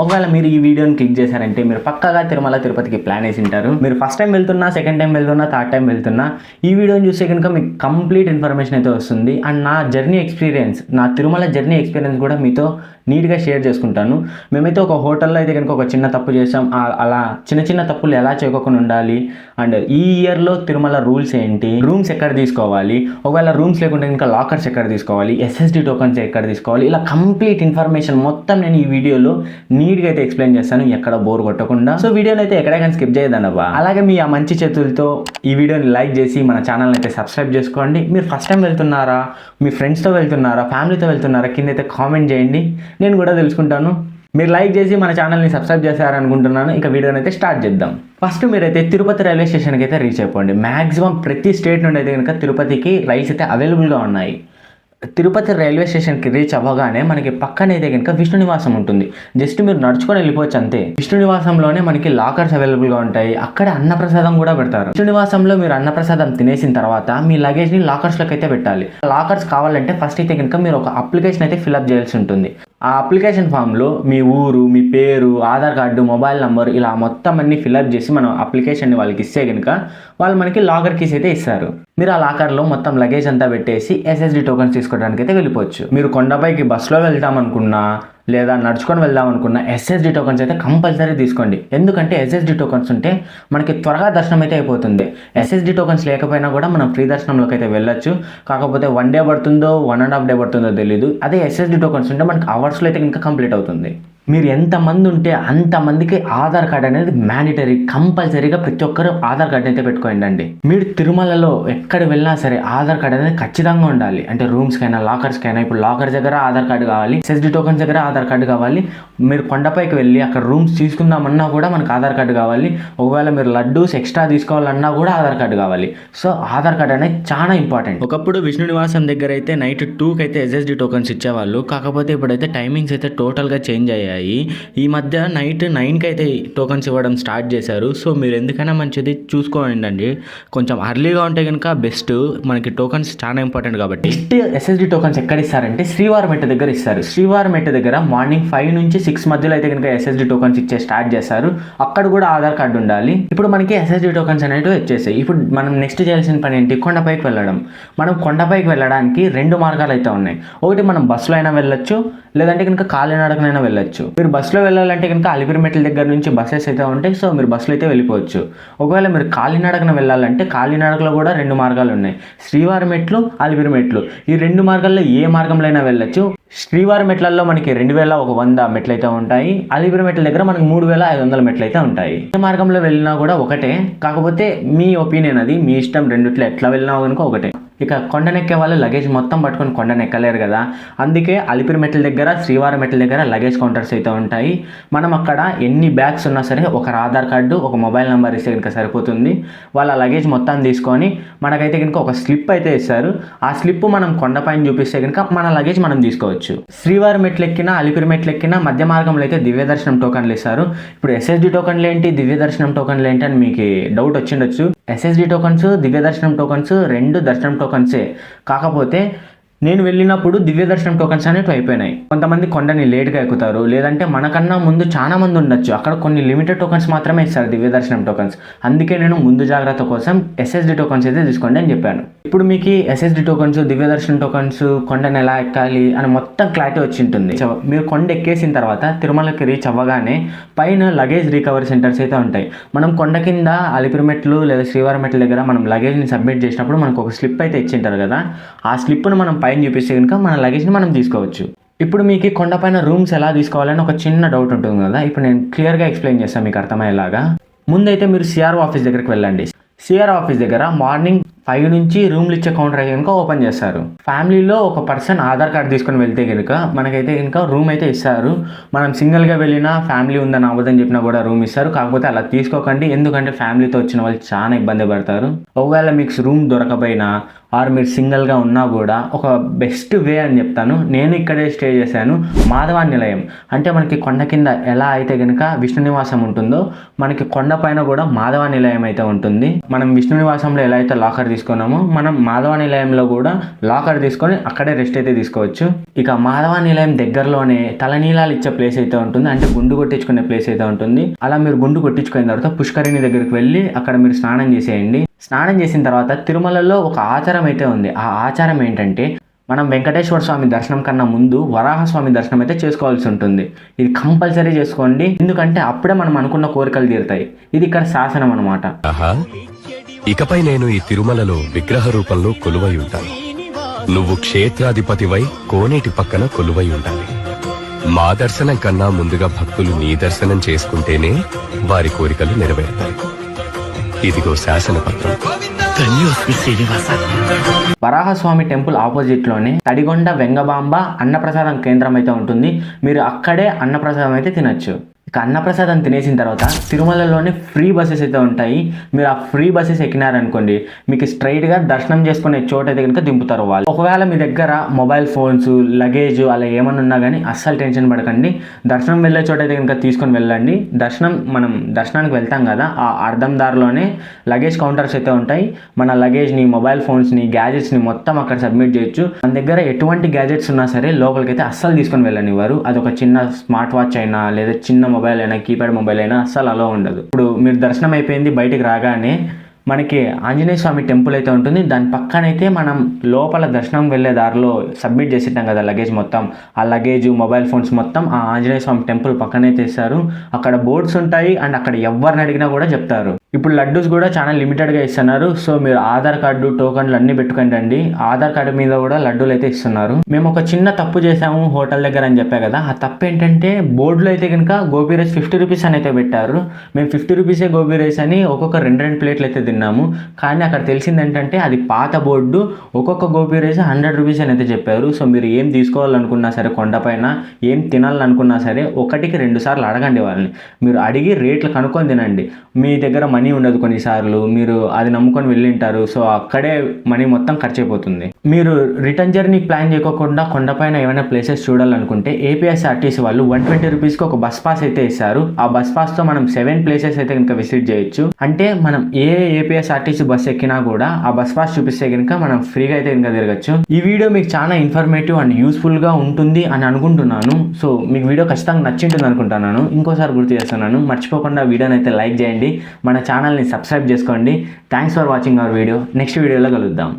ఒకవేళ మీరు ఈ వీడియోని క్లిక్ చేశారంటే మీరు పక్కాగా తిరుమల తిరుపతికి ప్లాన్ వేసి ఉంటారు. మీరు ఫస్ట్ టైం వెళ్తున్నా, సెకండ్ టైం వెళ్తున్నా, థర్డ్ టైం వెళ్తున్నా, ఈ వీడియోని చూస్తే కనుక మీకు కంప్లీట్ ఇన్ఫర్మేషన్ అయితే వస్తుంది. అండ్ నా జర్నీ ఎక్స్పీరియన్స్, నా తిరుమల జర్నీ ఎక్స్పీరియన్స్ కూడా మీతో నీట్గా షేర్ చేసుకుంటాను. మేమైతే ఒక హోటల్లో అయితే కనుక ఒక చిన్న తప్పు చేసాం, అలా చిన్న చిన్న తప్పులు ఎలా చేయకుండా ఉండాలి, అండ్ ఈ ఇయర్లో తిరుమల రూల్స్ ఏంటి, రూమ్స్ ఎక్కడ తీసుకోవాలి, ఒకవేళ రూమ్స్ లేకుంటే కనుక లాకర్స్ ఎక్కడ తీసుకోవాలి, ఎస్ఎస్డి టోకన్స్ ఎక్కడ తీసుకోవాలి, ఇలా కంప్లీట్ ఇన్ఫర్మేషన్ మొత్తం నేను ఈ వీడియోలో నీట్గా అయితే ఎక్స్ప్లెయిన్ చేస్తాను, ఎక్కడ బోర్ కొట్టకుండా. సో వీడియోని అయితే ఎక్కడైనా స్కిప్ చేయదన్నవా. అలాగే మీ ఆ మంచి చేతులతో ఈ వీడియోని లైక్ చేసి మన ఛానల్ని అయితే సబ్స్క్రైబ్ చేసుకోండి. మీరు ఫస్ట్ టైం వెళ్తున్నారా, మీ ఫ్రెండ్స్తో వెళ్తున్నారా, ఫ్యామిలీతో వెళ్తున్నారా, కింద అయితే కామెంట్ చేయండి, నేను కూడా తెలుసుకుంటాను. మీరు లైక్ చేసి మన ఛానల్ని సబ్స్క్రైబ్ చేశారనుకుంటున్నాను. ఇంకా వీడియోని అయితే స్టార్ట్ చేద్దాం. ఫస్ట్ మీరైతే తిరుపతి రైల్వే స్టేషన్కి అయితే రీచ్ అయిపోండి. మ్యాక్సిమం ప్రతి స్టేట్ నుండి అయితే కనుక తిరుపతికి రైల్స్ అయితే అవైలబుల్గా ఉన్నాయి. తిరుపతి రైల్వే స్టేషన్కి రీచ్ అవ్వగానే మనకి పక్కనైతే కనుక విష్ణు నివాసం ఉంటుంది. జస్ట్ మీరు నడుచుకొని వెళ్ళిపోవచ్చు అంతే. విష్ణు నివాసంలోనే మనకి లాకర్స్ అవైలబుల్గా ఉంటాయి. అక్కడ అన్నప్రసాదం కూడా పెడతారు. విష్ణు నివాసంలో మీరు అన్నప్రసాదం తినేసిన తర్వాత మీ లగేజ్ని లాకర్స్లోకి అయితే పెట్టాలి. లాకర్స్ కావాలంటే ఫస్ట్ అయితే కనుక మీరు ఒక అప్లికేషన్ అయితే ఫిల్అప్ చేయాల్సి ఉంటుంది. ఆ అప్లికేషన్ ఫామ్లో మీ ఊరు, మీ పేరు, ఆధార్ కార్డు, మొబైల్ నెంబర్ ఇలా మొత్తం అన్ని ఫిల్అప్ చేసి మనం అప్లికేషన్ని వాళ్ళకి ఇస్తే కనుక వాళ్ళు మనకి లాకర్ కీస్ అయితే ఇస్తారు. మీరు ఆ లాకర్లో మొత్తం లగేజ్ అంతా పెట్టేసి ఎస్ఎస్డి టోకన్స్ తీసుకోవడానికి అయితే వెళ్ళిపోవచ్చు. మీరు కొండపైకి బస్సులో వెళ్తామనుకున్నా లేదా నడుచుకొని వెళ్దాం అనుకున్న ఎస్ఎస్డి టోకన్స్ అయితే కంపల్సరీ తీసుకోండి. ఎందుకంటే ఎస్ఎస్డి టోకన్స్ ఉంటే మనకి త్వరగా దర్శనం అయితే అయిపోతుంది. ఎస్ఎస్డి టోకన్స్ లేకపోయినా కూడా మనం ఫ్రీ దర్శనంలోకి అయితే వెళ్ళొచ్చు. కాకపోతే 1 డే పడుతుందో 1.5 డే పడుతుందో తెలియదు. అదే ఎస్ఎస్డి టోకన్స్ ఉంటే మనకి అవర్స్లో అయితే ఇంకా కంప్లీట్ అవుతుంది. మీరు ఎంతమంది ఉంటే అంతమందికి ఆధార్ కార్డ్ అనేది మ్యాండేటరీ. కంపల్సరీగా ప్రతి ఒక్కరు ఆధార్ కార్డ్ అయితే పెట్టుకోండి. మీరు తిరుమలలో ఎక్కడ వెళ్ళినా సరే ఆధార్ కార్డ్ అనేది ఖచ్చితంగా ఉండాలి. అంటే రూమ్స్కైనా, లాకర్స్కైనా. ఇప్పుడు లాకర్స్ దగ్గర ఆధార్ కార్డు కావాలి, ఎస్ఎస్డి టోకన్స్ దగ్గర ఆధార్ కార్డు కావాలి. మీరు కొండపైకి వెళ్ళి అక్కడ రూమ్స్ తీసుకుందామన్నా కూడా మనకు ఆధార్ కార్డు కావాలి. ఒకవేళ మీరు లడ్డూస్ ఎక్స్ట్రా తీసుకోవాలన్నా కూడా ఆధార్ కార్డు కావాలి. సో ఆధార్ కార్డ్ అనేది చాలా ఇంపార్టెంట్. ఒకప్పుడు విష్ణు నివాసం దగ్గర అయితే నైట్ 2కి అయితే ఎస్ఎస్డి టోకన్స్ ఇచ్చేవాళ్ళు. కాకపోతే ఇప్పుడైతే టైమింగ్స్ అయితే టోటల్గా చేంజ్ అయ్యాయి. ఈ మధ్య నైట్ 9కి అయితే టోకన్స్ ఇవ్వడం స్టార్ట్ చేశారు. సో మీరు ఎందుకైనా మంచిది చూసుకోండి. కొంచెం అర్లీగా ఉంటే కనుక బెస్ట్. మనకి టోకన్స్ చాలా ఇంపార్టెంట్ కాబట్టి. నెక్స్ట్ ఎస్ఎస్డి టోకన్స్ ఎక్కడ ఇస్తారంటే శ్రీవారిమెట్ట దగ్గర ఇస్తారు. శ్రీవారిమెట్ట దగ్గర మార్నింగ్ 5 నుంచి 6 మధ్యలో అయితే కనుక ఎస్ఎస్డి టోకన్స్ ఇచ్చే స్టార్ట్ చేస్తారు. అక్కడ కూడా ఆధార్ కార్డు ఉండాలి. ఇప్పుడు మనకి ఎస్ఎస్డి టోకన్స్ అనేవి వచ్చేసాయి. ఇప్పుడు మనం నెక్స్ట్ చేయాల్సిన పని ఏంటి? కొండపైకి వెళ్ళడం. మనం కొండపైకి వెళ్ళడానికి 2 మార్గాలు అయితే ఉన్నాయి. ఒకటి మనం బస్సులో అయినా వెళ్ళొచ్చు, లేదంటే కనుక కాలినడకనైనా వెళ్ళొచ్చు. మీరు బస్సులో వెళ్ళాలంటే కనుక అలిపిరి మెట్ల దగ్గర నుంచి బస్సెస్ అయితే ఉంటాయి. సో మీరు బస్సులో అయితే వెళ్ళిపోవచ్చు. ఒకవేళ మీరు కాలినడకన వెళ్ళాలంటే కాలినడకలో కూడా 2 మార్గాలు ఉన్నాయి. శ్రీవారి మెట్లు, అలిపిరి మెట్లు. ఈ 2 మార్గాల్లో ఏ మార్గంలో అయినా వెళ్ళొచ్చు. శ్రీవారి మెట్లలో మనకి 2100 మెట్లు అయితే ఉంటాయి. అలిపిరి మెట్ల దగ్గర మనకి 3500 మెట్లు అయితే ఉంటాయి. ఏ మార్గంలో వెళ్ళినా కూడా ఒకటే. కాకపోతే మీ ఒపీనియన్, అది మీ ఇష్టం. రెండిట్లో ఎట్లా వెళ్ళినా కనుక ఒకటే. ఇక కొండనెక్కే వాళ్ళు లగేజ్ మొత్తం పట్టుకొని కొండనెక్కలేరు కదా. అందుకే అలిపిరి మెట్ల దగ్గర, శ్రీవారి మెట్ల దగ్గర లగేజ్ కౌంటర్స్ అయితే ఉంటాయి. మనం అక్కడ ఎన్ని బ్యాగ్స్ ఉన్నా సరే ఒకరి ఆధార్ కార్డు, ఒక మొబైల్ నెంబర్ ఇస్తే కనుక సరిపోతుంది. వాళ్ళ లగేజ్ మొత్తం తీసుకొని మనకైతే కనుక ఒక స్లిప్ అయితే ఇస్తారు. ఆ స్లిప్ మనం కొండపైన చూపిస్తే కనుక మన లగేజ్ మనం తీసుకోవచ్చు. శ్రీవారి మెట్లు ఎక్కినా, అలిపిరి మెట్లు ఎక్కినా మధ్య మార్గంలో అయితే దివ్య దర్శనం టోకన్లు ఇస్తారు. ఇప్పుడు ఎస్ఎస్డి టోకన్లు ఏంటి, దివ్య దర్శనం టోకన్లు ఏంటి అని మీకు డౌట్ వచ్చిండొచ్చు. ఎస్ఎస్డి టోకన్స్, దివ్య దర్శనం టోకన్స్ 2 దర్శనం టోకన్సే. కాకపోతే నేను వెళ్ళినప్పుడు దివ్య దర్శనం టోకన్స్ అనేవి అయిపోయినాయి. కొంతమంది కొండని లేట్గా ఎక్కుతారు, లేదంటే మనకన్నా ముందు చాలా మంది ఉండొచ్చు. అక్కడ కొన్ని లిమిటెడ్ టోకన్స్ మాత్రమే ఇస్తారు దివ్య దర్శనం టోకన్స్. అందుకే నేను ముందు జాగ్రత్త కోసం ఎస్ఎస్డి టోకన్స్ అయితే తీసుకోండి అని చెప్పాను. ఇప్పుడు మీకు ఎస్ఎస్డి టోకన్స్, దివ్య దర్శనం టోకన్స్, కొండని ఎలా ఎక్కాలి అని మొత్తం క్లారిటీ వచ్చి ఉంటుంది. మీరు కొండ ఎక్కేసిన తర్వాత తిరుమలకి రీచ్ అవ్వగానే పైన లగేజ్ రికవరీ సెంటర్స్ అయితే ఉంటాయి. మనం కొండ కింద అలిపిరి మెట్లు లేదా శ్రీవారి మెట్ల దగ్గర మనం లగేజ్ని సబ్మిట్ చేసినప్పుడు మనకు ఒక స్లిప్ అయితే ఇచ్చింటారు కదా. ఆ స్లిప్ను మనం పైన చూపిస్తే కనుక మన లగేజ్ని మనం తీసుకోవచ్చు. ఇప్పుడు మీకు కొండపైన రూమ్స్ ఎలా తీసుకోవాలని ఒక చిన్న డౌట్ ఉంటుంది కదా. ఇప్పుడు నేను క్లియర్గా ఎక్స్ప్లెయిన్ చేస్తాను మీకు అర్థమయ్యేలాగా. ముందైతే మీరు సిఆర్ఓ ఆఫీస్ దగ్గరికి వెళ్ళండి. సిఆర్ఓ ఆఫీస్ దగ్గర మార్నింగ్ 5 నుంచి రూమ్లు ఇచ్చే కౌంటర్ అయితే కనుక ఓపెన్ చేస్తారు. ఫ్యామిలీలో ఒక పర్సన్ ఆధార్ కార్డు తీసుకొని వెళ్తే కనుక మనకైతే కనుక రూమ్ అయితే ఇస్తారు. మనం సింగిల్గా వెళ్ళినా, ఫ్యామిలీ ఉందని అవ్వదని చెప్పినా కూడా రూమ్ ఇస్తారు. కాకపోతే అలా తీసుకోకండి. ఎందుకంటే ఫ్యామిలీతో వచ్చిన వాళ్ళు చాలా ఇబ్బంది పడతారు. ఒకవేళ మీకు రూమ్ దొరకపోయినా, ఆర్ మీరు సింగిల్గా ఉన్నా కూడా ఒక బెస్ట్ వే అని చెప్తాను. నేను ఇక్కడే స్టే చేశాను, మాధవ నిలయం. అంటే మనకి కొండ కింద ఎలా అయితే కనుక విష్ణు నివాసం ఉంటుందో మనకి కొండ పైన కూడా మాధవ నిలయం అయితే ఉంటుంది. మనం విష్ణు నివాసంలో ఎలా అయితే లాకర్ తీసుకున్నామో మనం మాధవ నిలయంలో కూడా లాకర్ తీసుకొని అక్కడే రెస్ట్ అయితే తీసుకోవచ్చు. ఇక మాధవ నిలయం దగ్గరలోనే తలనీలాలు ఇచ్చే ప్లేస్ అయితే ఉంటుంది, అంటే గుండు కొట్టించుకునే ప్లేస్ అయితే ఉంటుంది. అలా మీరు గుండు కొట్టించుకున్న తర్వాత పుష్కరిణి దగ్గరికి వెళ్ళి అక్కడ మీరు స్నానం చేసేయండి. స్నానం చేసిన తర్వాత తిరుమలలో ఒక ఆచారం అయితే ఉంది. ఆ ఆచారం ఏంటంటే మనం వెంకటేశ్వర స్వామి దర్శనం కన్నా ముందు వరాహస్వామి దర్శనం అయితే చేసుకోవాల్సి ఉంటుంది. ఇది కంపల్సరీ చేసుకోండి, ఎందుకంటే అప్పుడే మనం అనుకున్న కోరికలు తీరుతాయి. ఇది ఇక్కడ శాసనం అనమాట. ఇకపై నేను ఈ తిరుమలలో విగ్రహ రూపంలో కొలువై ఉంటాను. నువ్వు క్షేత్రాధిపతివై కోనేటి పక్కన కొలువై ఉండాలి. మా దర్శనం కన్నా ముందుగా భక్తులు నీ దర్శనం చేసుకుంటేనే వారి కోరికలు నెరవేరుతాయి. ఇదిగో శాసన పత్రం. వరాహస్వామి టెంపుల్ ఆపోజిట్లోనే తడిగొండ వెంగబాంబ అన్నప్రసాదం కేంద్రం అయితే ఉంటుంది. మీరు అక్కడే అన్నప్రసాదం అయితే తినచ్చు. ఇక అన్నప్రసాదం తినేసిన తర్వాత తిరుమలలోనే ఫ్రీ బస్సెస్ అయితే ఉంటాయి. మీరు ఆ ఫ్రీ బస్సెస్ ఎక్కినారనుకోండి, మీకు స్ట్రైట్గా దర్శనం చేసుకునే చోట అయితే కనుక దింపుతారు వాళ్ళు. ఒకవేళ మీ దగ్గర మొబైల్ ఫోన్స్, లగేజ్ అలా ఏమన్నా ఉన్నా కానీ అస్సలు టెన్షన్ పడకండి. దర్శనం వెళ్ళే చోట అయితే కనుక తీసుకొని వెళ్ళండి. మనం దర్శనానికి వెళ్తాం కదా, ఆ అర్ధం దారిలోనే లగేజ్ కౌంటర్స్ అయితే ఉంటాయి. మన లగేజ్ని, మొబైల్ ఫోన్స్ని, గ్యాజెట్స్ని మొత్తం అక్కడ సబ్మిట్ చేయొచ్చు. మన దగ్గర ఎటువంటి గ్యాజెట్స్ ఉన్నా సరే లోపలికి అయితే అస్సలు తీసుకొని వెళ్ళనివ్వరు. అదొక చిన్న స్మార్ట్ వాచ్ అయినా లేదా చిన్న మొబైల్ అయినా, కీప్యాడ్ మొబైల్ అయినా అస్సలు అలో ఉండదు. ఇప్పుడు మీరు దర్శనం అయిపోయింది, బయటికి రాగానే మనకి ఆంజనేయ స్వామి టెంపుల్ అయితే ఉంటుంది. దాని పక్కనైతే మనం లోపల దర్శనం వెళ్ళే దారిలో సబ్మిట్ చేసిట్టాం కదా లగేజ్ మొత్తం, ఆ లగేజ్, మొబైల్ ఫోన్స్ మొత్తం ఆ ఆంజనేయ స్వామి టెంపుల్ పక్కనైతే ఇస్తారు. అక్కడ బోర్డ్స్ ఉంటాయి అండ్ అక్కడ ఎవరిని అడిగినా కూడా చెప్తారు. ఇప్పుడు లడ్డూస్ కూడా చాలా లిమిటెడ్గా ఇస్తున్నారు. సో మీరు ఆధార్ కార్డు, టోకన్లు అన్నీ పెట్టుకోండి. ఆధార్ కార్డు మీద కూడా లడ్డూలు అయితే ఇస్తున్నారు. మేము ఒక చిన్న తప్పు చేసాము హోటల్ దగ్గర అని చెప్పా కదా, ఆ తప్పు ఏంటంటే బోర్డులో అయితే కనుక గోబీ రైస్ 50 రూపీస్ అని అయితే పెట్టారు. మేము 50 రూపీసే గోబీ రైస్ అని ఒక్కొక్క 2 ప్లేట్లు అయితే తిన్నాము. కానీ అక్కడ తెలిసింది ఏంటంటే అది పాత బోర్డు, ఒక్కొక్క గోబీ రైస్ 100 రూపీస్ అని అయితే చెప్పారు. సో మీరు ఏం తీసుకోవాలనుకున్నా సరే, కొండపైన ఏం తినాలనుకున్నా సరే 1కి 2 సార్లు అడగండి వాళ్ళని. మీరు అడిగి రేట్లు కనుక్కొని తినండి. మీ దగ్గర మనీ ఉండదు కొన్నిసార్లు, మీరు అది నమ్ముకొని వెళ్ళింటారు. సో అక్కడే మనీ మొత్తం ఖర్చు అయిపోతుంది. మీరు రిటర్న్ జర్నీ ప్లాన్ చేయకుండా కొండపైన ఏమైనా ప్లేసెస్ చూడాలనుకుంటే ఏపీఎస్ఆర్టీసీ వాళ్ళు 120 రూపీస్కి ఒక బస్ పాస్ అయితే ఇస్తారు. ఆ బస్ పాస్తో మనం 7 ప్లేసెస్ అయితే కనుక విజిట్ చేయొచ్చు. అంటే మనం ఏ ఏపీఎస్ఆర్టీసీ బస్ ఎక్కినా కూడా ఆ బస్ పాస్ చూపిస్తే కనుక మనం ఫ్రీగా అయితే కనుక తిరగచ్చు. ఈ వీడియో మీకు చాలా ఇన్ఫర్మేటివ్ అండ్ యూస్ఫుల్గా ఉంటుంది అని అనుకుంటున్నాను. సో మీకు వీడియో ఖచ్చితంగా నచ్చింటుంది అనుకుంటున్నాను. ఇంకోసారి గుర్తు చేస్తున్నాను, మర్చిపోకుండా వీడియోని అయితే లైక్ చేయండి, మన ఛానల్ని సబ్స్క్రైబ్ చేసుకోండి. Thanks for watching our video. Next వీడియోలో కలుద్దాం.